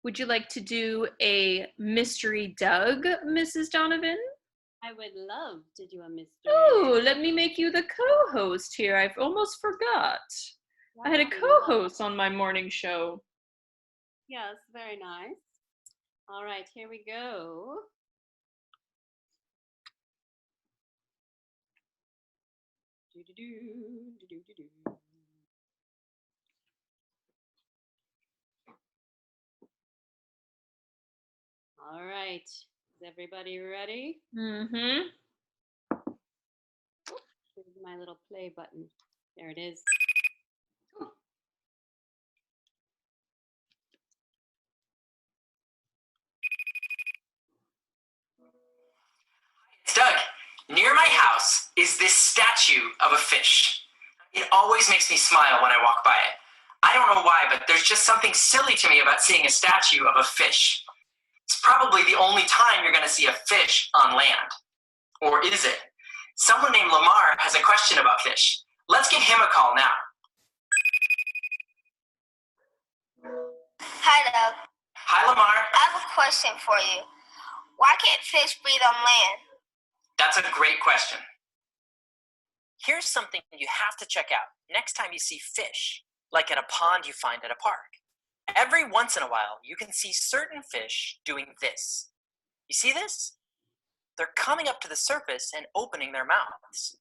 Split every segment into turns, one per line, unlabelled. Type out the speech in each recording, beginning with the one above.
Would you like to do a mystery Doug, Mrs. Donovan?
I would love to do a mystery.
Oh, let me make you the co-host here. I've almost forgot. I had a co-host on my morning show.
Yes, very nice. All right, here we go. All right, is everybody ready?
Mm-hmm.
Here's my little play button. There it is.
Doug, near my house is this statue of a fish. It always makes me smile when I walk by it. I don't know why, but there's just something silly to me about seeing a statue of a fish. It's probably the only time you're going to see a fish on land. Or is it? Someone named Lamar has a question about fish. Let's give him a call now.
Hi, Doug.
Hi, Lamar.
I have a question for you. Why can't fish breathe on land?
That's a great question. Here's something you have to check out next time you see fish, like in a pond you find at a park. Every once in a while, you can see certain fish doing this. You see this? They're coming up to the surface and opening their mouths.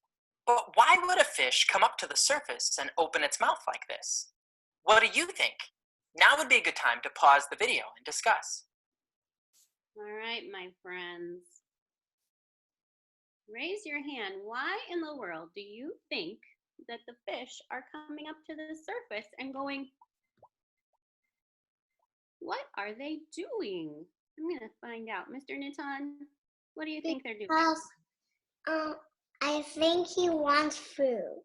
But why would a fish come up to the surface and open its mouth like this? What do you think? Now would be a good time to pause the video and discuss.
All right, my friends. Raise your hand. Why in the world do you think that the fish are coming up to the surface and going, what are they doing? I'm going to find out. Mr. Nitan, what do you think they're doing?
I think he wants food.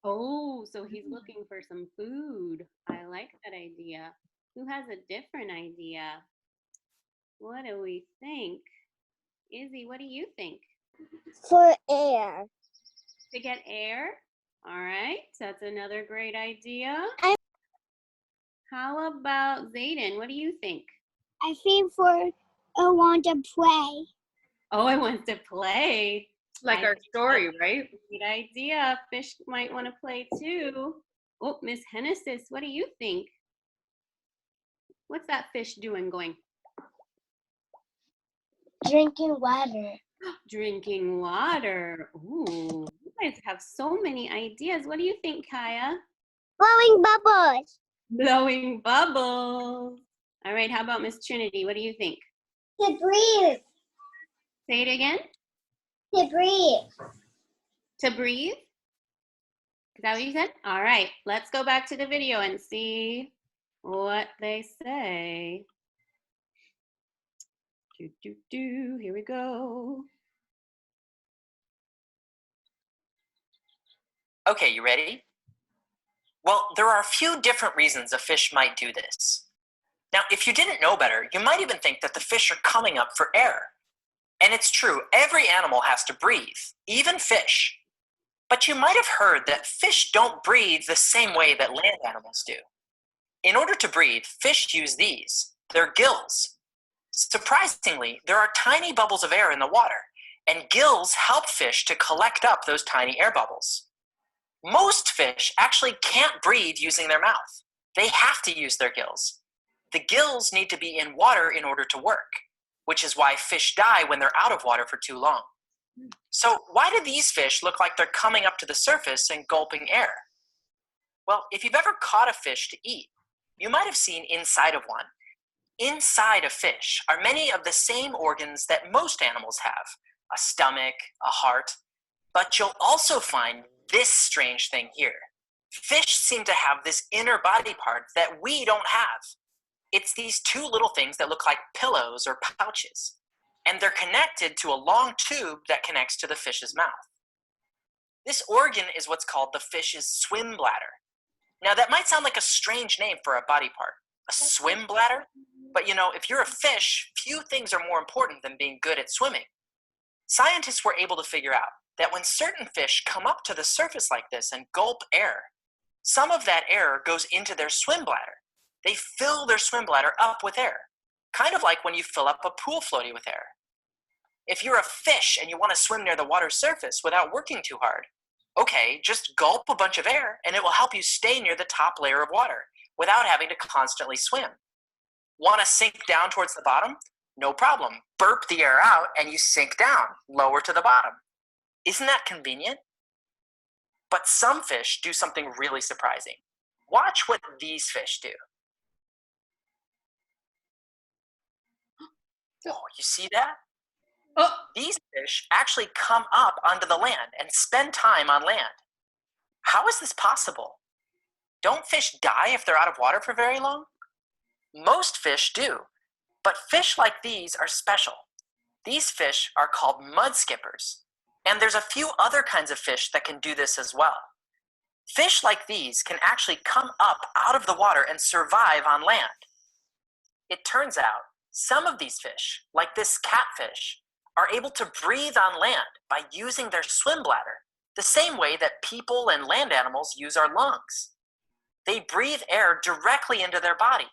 Oh, so he's looking for some food. I like that idea. Who has a different idea? What do we think? Izzy, what do you think?
For air.
To get air? All right, that's another great idea. How about Zayden? What do you think?
I think I want to play.
Oh, I want to play.
Like our story, right?
Good idea. Fish might want to play too. Oh, Miss Hennesis, what do you think? What's that fish doing going?
Drinking water.
Drinking water. Ooh, you guys have so many ideas. What do you think, Kaya?
Blowing bubbles.
Blowing bubbles. All right, how about Miss Trinity? What do you think?
To breathe.
Say it again.
To breathe.
To breathe? Is that what you said? All right, let's go back to the video and see what they say. Here we go.
Okay, you ready? Well, there are a few different reasons a fish might do this. Now, if you didn't know better, you might even think that the fish are coming up for air. And it's true, every animal has to breathe, even fish. But you might have heard that fish don't breathe the same way that land animals do. In order to breathe, fish use these. They're gills. Surprisingly, there are tiny bubbles of air in the water, and gills help fish to collect up those tiny air bubbles. Most fish actually can't breathe using their mouth. They have to use their gills. The gills need to be in water in order to work, which is why fish die when they're out of water for too long. So why do these fish look like they're coming up to the surface and gulping air? Well, if you've ever caught a fish to eat, you might have seen inside of one. Inside a fish are many of the same organs that most animals have, a stomach, a heart, but you'll also find this strange thing here. Fish seem to have this inner body part that we don't have. It's these two little things that look like pillows or pouches, and they're connected to a long tube that connects to the fish's mouth. This organ is what's called the fish's swim bladder. Now that might sound like a strange name for a body part, a swim bladder, but you know, if you're a fish, few things are more important than being good at swimming. Scientists were able to figure out that when certain fish come up to the surface like this and gulp air, some of that air goes into their swim bladder, They fill their swim bladder up with air, kind of like when you fill up a pool floaty with air. If you're a fish and you want to swim near the water's surface without working too hard, okay, just gulp a bunch of air and it will help you stay near the top layer of water without having to constantly swim. Want to sink down towards the bottom? No problem. Burp the air out and you sink down, lower to the bottom. Isn't that convenient? But some fish do something really surprising. Watch what these fish do. Oh, you see that?
Oh,
These fish actually come up onto the land and spend time on land. How is this possible? Don't fish die if they're out of water for very long? Most fish do, but fish like these are special. These fish are called mud skippers, and there's a few other kinds of fish that can do this as well. Fish like these can actually come up out of the water and survive on land. It turns out some of these fish, like this catfish, are able to breathe on land by using their swim bladder, the same way that people and land animals use our lungs. They breathe air directly into their body.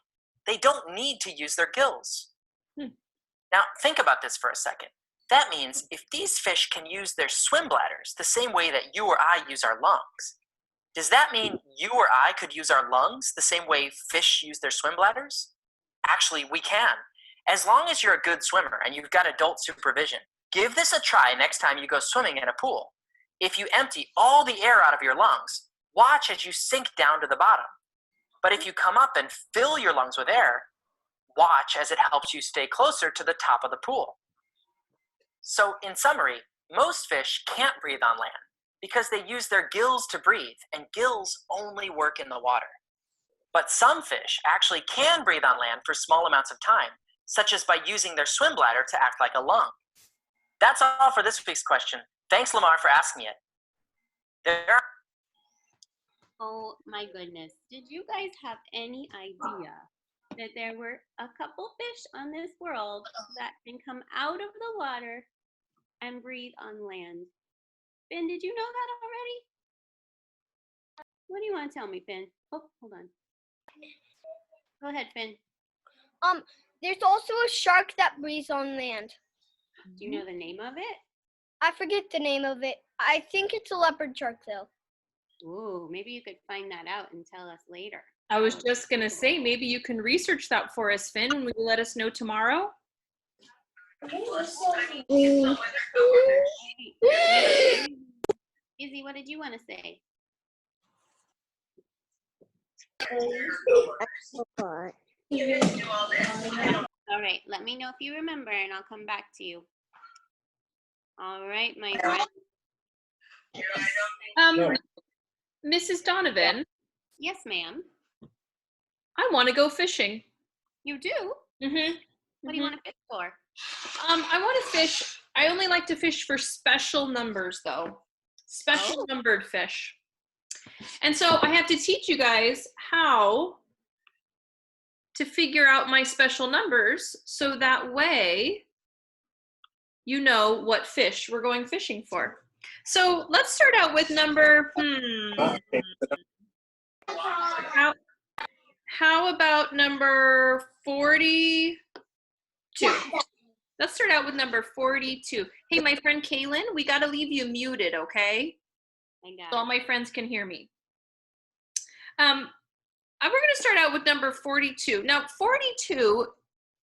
They don't need to use their gills. Now, think about this for a second. That means if these fish can use their swim bladders the same way that you or I use our lungs, does that mean you or I could use our lungs the same way fish use their swim bladders? Actually, we can. As long as you're a good swimmer and you've got adult supervision, give this a try next time you go swimming in a pool. If you empty all the air out of your lungs, watch as you sink down to the bottom. But if you come up and fill your lungs with air, watch as it helps you stay closer to the top of the pool. So in summary, most fish can't breathe on land because they use their gills to breathe, and gills only work in the water. But some fish actually can breathe on land for small amounts of time, such as by using their swim bladder to act like a lung. That's all for this week's question. Thanks, Lamar, for asking it.
Oh my goodness. Did you guys have any idea that there were a couple fish on this world that can come out of the water and breathe on land? Finn, did you know that already? What do you want to tell me, Finn? Oh, hold on. Go ahead, Finn.
There's also a shark that breathes on land.
Do you know the name of it?
I forget the name of it. I think it's a leopard shark, though.
Ooh, maybe you could find that out and tell us later.
I was just going to say, maybe you can research that for us, Finn, and will you let us know tomorrow?
Izzy, what did you want to say? All right, let me know if you remember and I'll come back to you. All right, my friend.
Mrs. Donovan.
Yes, ma'am.
I want to go fishing.
You do?
Mm-hmm.
What do you want to fish for?
I want to fish. I only like to fish for special numbers, though. Special numbered fish. And so I have to teach you guys how to figure out my special numbers so that way you know what fish we're going fishing for. So let's start out with number, how about number 42? Let's start out with number 42. Hey, my friend Kaylin, we got to leave you muted, okay?
I got
So all my friends can hear me. We're going to start out with number 42. Now, 42,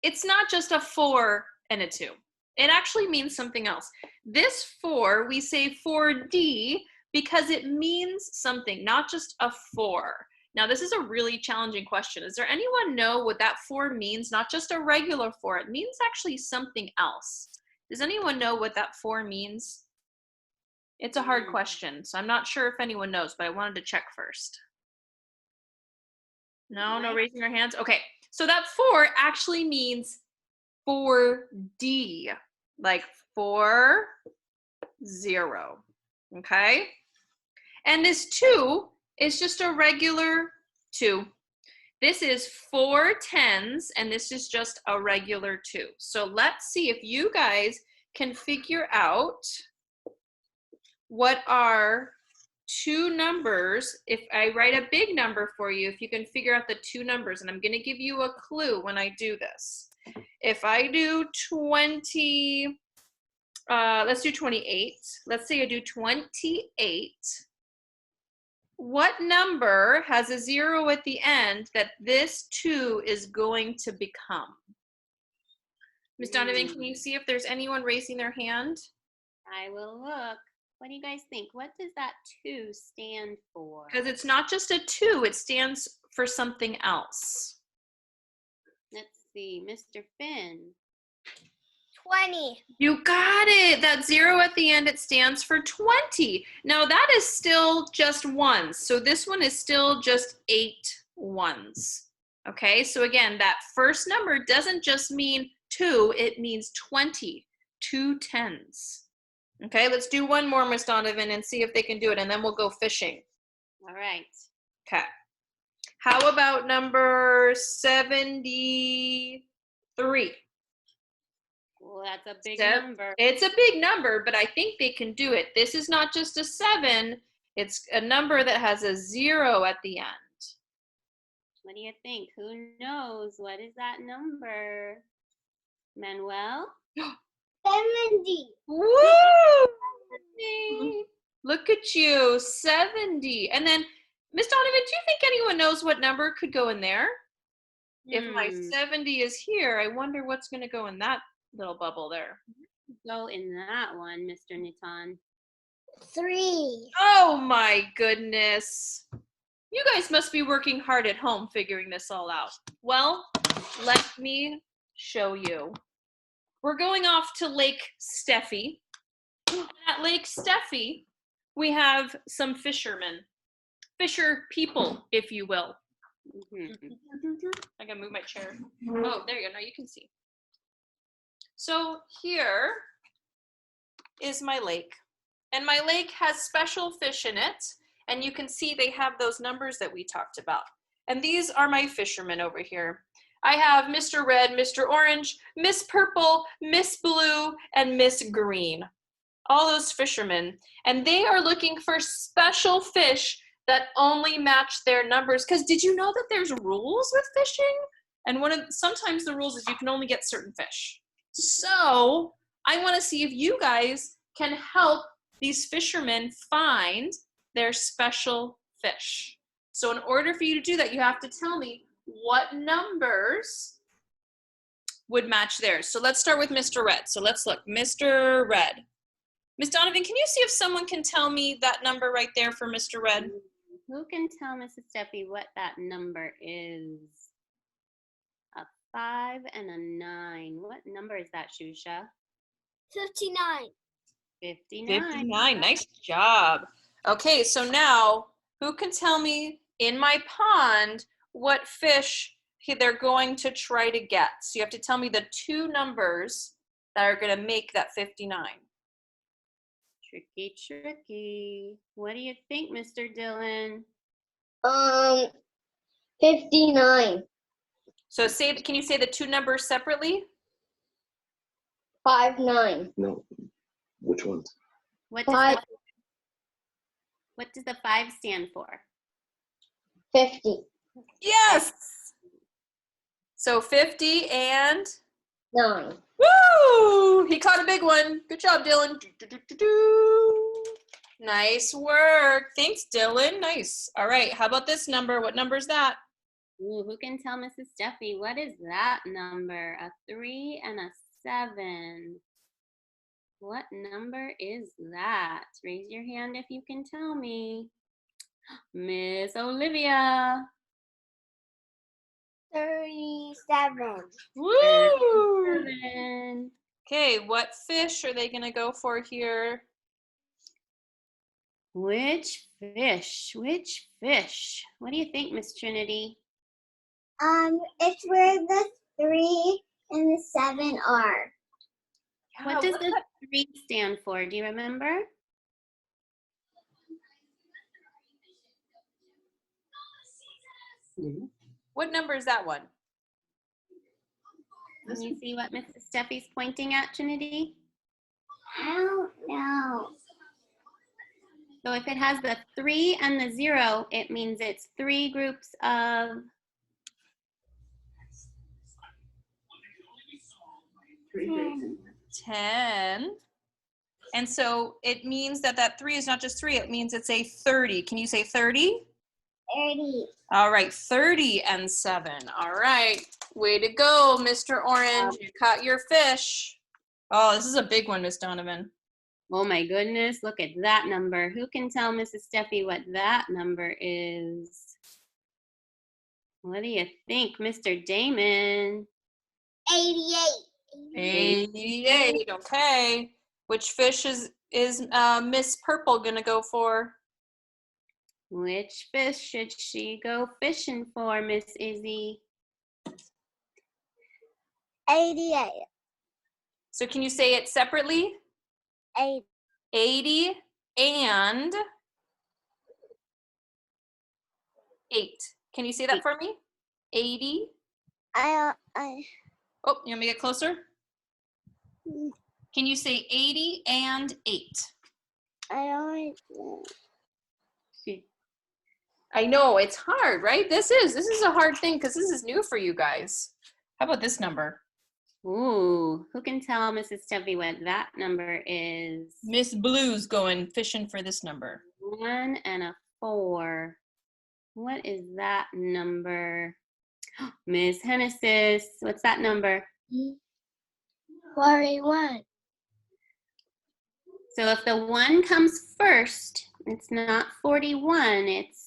it's not just a 4 and a 2. It actually means something else. This 4, we say 4D because it means something, not just a 4. Now, this is a really challenging question. Does there anyone know what that 4 means? Not just a regular 4. It means actually something else. Does anyone know what that 4 means? It's a hard question, so I'm not sure if anyone knows, but I wanted to check first. No raising your hands? Okay, so that 4 actually means 4D, like 4, 0, okay? And this 2 is just a regular 2. This is 4 tens, and this is just a regular 2. So let's see if you guys can figure out what our two numbers, if I write a big number for you, if you can figure out the two numbers, and I'm going to give you a clue when I do this. If I do 20, let's do 28. Let's say I do 28. What number has a 0 at the end that this 2 is going to become? Ms. Donovan, can you see if there's anyone raising their hand?
I will look. What do you guys think? What does that 2 stand for?
Because it's not just a 2, it stands for something else.
Let's see, Mr. Finn.
20.
You got it. That 0 at the end, it stands for 20. Now that is still just ones. So this one is still just 8 ones. Okay, so again, that first number doesn't just mean 2, it means 20, 2 tens. Okay, let's do one more, Miss Donovan, and see if they can do it, and then we'll go fishing.
All right.
Okay. How about number 73?
Well, that's a big
Yep.
number.
It's a big number, but I think they can do it. This is not just a 7. It's a number that has a 0 at the end.
What do you think? Who knows? What is that number? Manuel?
70.
Woo! Look at you, 70. And then, Miss Donovan, do you think anyone knows what number could go in there? If my 70 is here, I wonder what's going to go in that little bubble there.
Go in that one, Mr. Nitan.
3.
Oh my goodness. You guys must be working hard at home figuring this all out. Well, let me show you. We're going off to Lake Steffi. At Lake Steffi, we have some fishermen. Fisher people, if you will. I gotta move my chair. Oh, there you go. Now you can see. So here is my lake. And my lake has special fish in it. And you can see they have those numbers that we talked about. And these are my fishermen over here. I have Mr. Red, Mr. Orange, Miss Purple, Miss Blue, and Miss Green. All those fishermen. And they are looking for special fish that only match their numbers. Because did you know that there's rules with fishing? And sometimes the rules is you can only get certain fish. So I want to see if you guys can help these fishermen find their special fish. So in order for you to do that, you have to tell me what numbers would match theirs. So let's start with Mr. Red. So let's look. Mr. Red. Miss Donovan, can you see if someone can tell me that number right there for Mr. Red?
Who can tell Mrs. Steffi what that number is? A 5 and a 9. What number is that, Shusha?
59.
59.
59. Nice job. Okay, so now who can tell me in my pond what fish they're going to try to get? So you have to tell me the two numbers that are going to make that 59.
Tricky, tricky. What do you think, Mr. Dillon?
59.
So can you say the two numbers separately?
59.
No. Which ones?
What
Five.
does the 5 stand for?
50.
Yes. So 50 and
9.
woo! He caught a big one. Good job, Dylan. Nice work. Thanks, Dylan. Nice. All right. How about this number? What number is that?
Ooh, who can tell Mrs. Steffi what is that number? A 3 and a 7. What number is that? Raise your hand if you can tell me. Miss Olivia.
37.
Woo!
7.
Okay, what fish are they going to go for here?
Which fish? Which fish? What do you think, Miss Trinity?
It's where the 3 and the 7 are.
What does the 3 stand for? Do you remember?
What number is that one?
Can you see what Mrs. Steffi's pointing at, Trinity?
I don't know.
So if it has the 3 and the 0, it means it's 3 groups of
10. And so it means that that 3 is not just 3, it means it's a 30. Can you say 30?
30.
All right, 30 and 7. All right, way to go, Mr. Orange. You caught your fish. Oh, this is a big one, Miss Donovan.
Oh my goodness, look at that number. Who can tell Mrs. Steffi what that number is? What do you think, Mr. Damon?
88.
88, okay. Which fish is Miss Purple gonna go for?
Which fish should she go fishing for, Miss Izzy?
88.
So can you say it separately?
8.
80 and 8. Can you say that for me? 80.
I
Oh, you want me to get closer? Can you say 80 and 8?
don't.
I know, it's hard, right? This is a hard thing because this is new for you guys. How about this number?
Ooh, who can tell Mrs. Steffi what that number is?
Miss Blue's going fishing for this number.
1 and a 4. What is that number? Miss Hennesis, what's that number?
41.
So if the 1 comes first, it's not 41, it's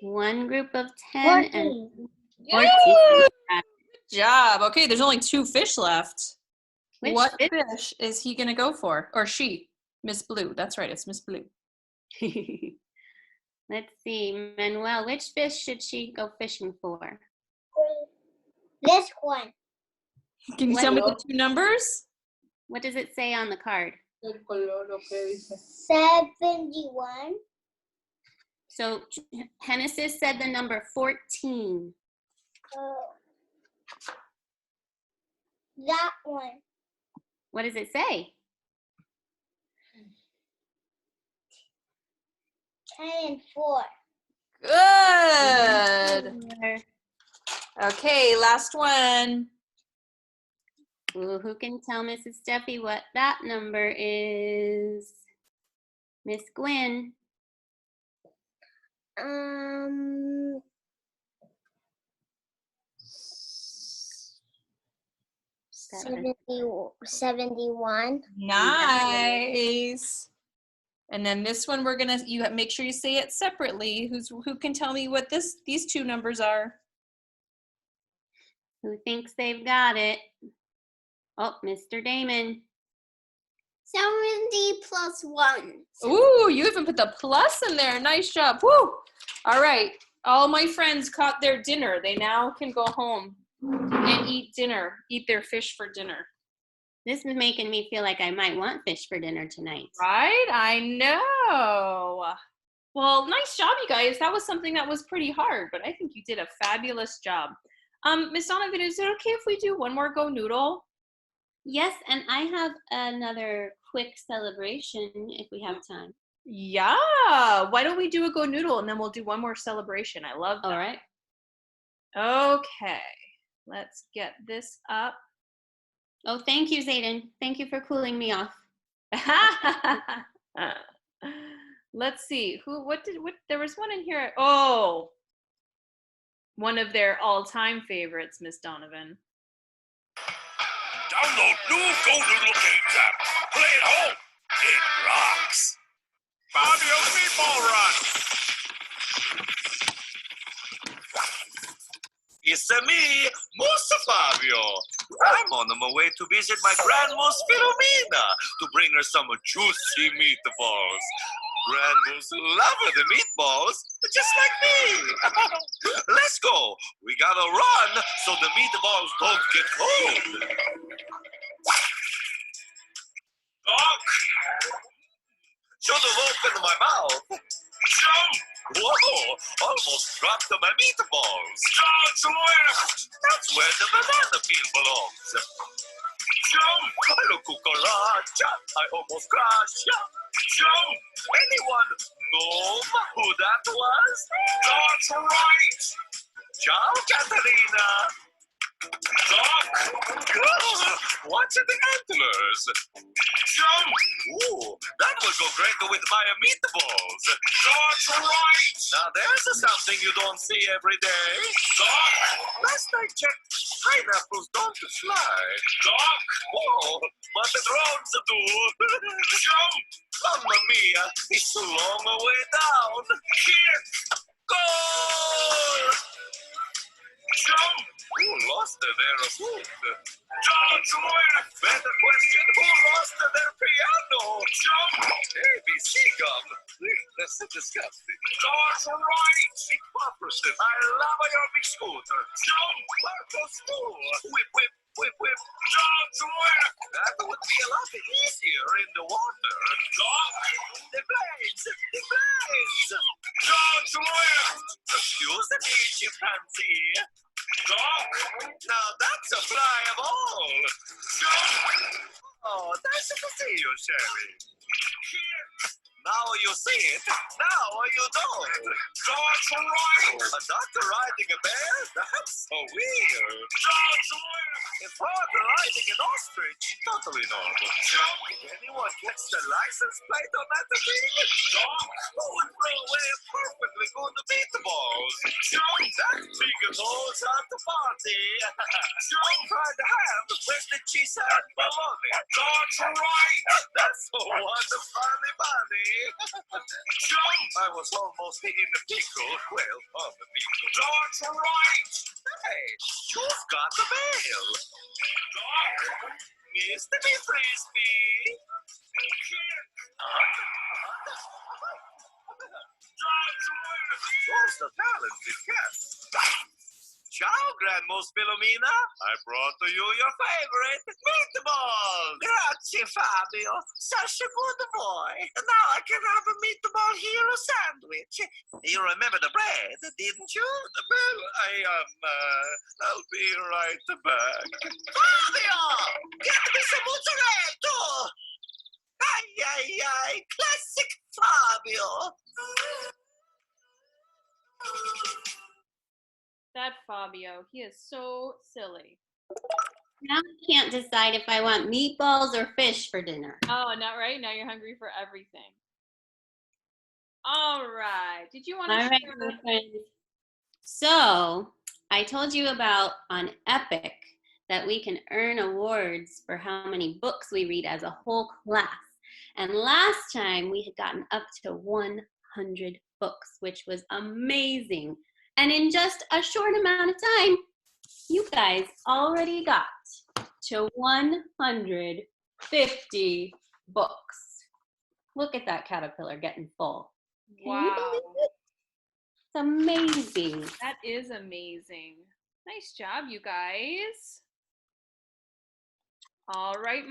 1 group of 10 and 14.
Good job. Okay, there's only 2 fish left.
Which
What
fish?
fish is he gonna go for? Or she? Miss Blue. That's right, it's Miss Blue.
Let's see, Manuel, which fish should she go fishing for?
This one.
Can you
What
tell me the
color?
2 numbers?
What does it say on the card?
71.
So Hennesis said the number 14.
That one.
What does it say?
10 and 4.
Good. Okay, last one.
Ooh, who can tell Mrs. Steffi what that number is? Miss Gwen.
71.
Nice. And then this one make sure you say it separately. Who can tell me what these 2 numbers are?
Who thinks they've got it? Oh, Mr. Damon.
70 plus 1.
Ooh, you even put the plus in there. Nice job. Woo! All right. All my friends caught their dinner. They now can go home and eat their fish for dinner.
This is making me feel like I might want fish for dinner tonight.
Right? I know. Well, nice job, you guys. That was something that was pretty hard, but I think you did a fabulous job. Miss Donovan, is it okay if we do one more GoNoodle?
Yes, and I have another quick celebration if we have time.
Yeah. Why don't we do a GoNoodle and then we'll do one more celebration. I love that.
All right.
Okay. Let's get this up.
Oh, thank you, Zayden. Thank you for cooling me off.
Let's see. There was one in here. Oh. One of their all-time favorites, Miss Donovan.
Download new GoNoodle Games app. Play at home. It rocks. Fabio's Meatball Run. It's me, Musa Fabio. I'm on my way to visit my grandma's Filomena to bring her some juicy meatballs. Grandma's love the meatballs, just like me. Let's go. We gotta run so the meatballs don't get cold. Doc! Should have opened my mouth. Jump! Whoa! Almost dropped my meatballs. Dodge left! That's where the banana peel belongs. Jump! Hello, cucaracha. I almost crashed. Jump! Anyone know who that was? That's right! Ciao, Catalina! Doc! Watch the antlers! Jump! Ooh, that will go great with my meatballs! That's right! Now there's something you don't see every day. Doc! Last I checked, pineapples don't fly. Doc! Oh, but the drones do. Jump! Mamma mia, it's a long way down. Here! Goal! Jump! Who lost their food? Don't worry! Better question, who lost their piano? Jump! ABC gum. That's so disgusting. That's right! Big Popperson, I love your big scooter. Jump! Purple school. Whip, whip, whip, whip. Don't worry! That would be a lot easier in the water. Jump! The blades! The blades! Don't worry! Excuse me, chimpanzee. Doc, now that's a fly of all. Jump! Oh, nice to see you, Sherry. Here. Now you see it, now you don't. That's right. A doctor riding a bear? That's so weird. That's weird. A father riding an ostrich? Totally normal. Jump! Did anyone catch the license plate on that thing? Jump! Who would throw away a perfectly good meatballs? Jump! That big knows how to party. Jump! Try the ham. Where's the cheese and bologna? That's right. That's so wonderfully funny. Jump! I was almost in the pickle. Well, on the pickle. That's right. Hey, you've got the mail. Doc, Mr. Frisbee. What's the talented guest? Ciao, Grandmost Philomena. I brought to you your favorite meatballs. Grazie, Fabio. Such a good boy. Now I can have a meatball hero sandwich. You remember the bread, didn't you? Well, I'll be right back. Fabio! Get me some mozzarella, too! Ay, ay, ay. Classic Fabio.
That Fabio, he is so silly.
Now I can't decide if I want meatballs or fish for dinner.
Oh, not right. Now you're hungry for everything. All right. Did you want to
All right,
share?
my friends. So I told you about on Epic that we can earn awards for how many books we read as a whole class. And last time we had gotten up to 100 books, which was amazing. And in just a short amount of time, you guys already got to 150 books. Look at that caterpillar getting full. Can you believe it? It's amazing.
That is amazing. Nice job, you guys. All right.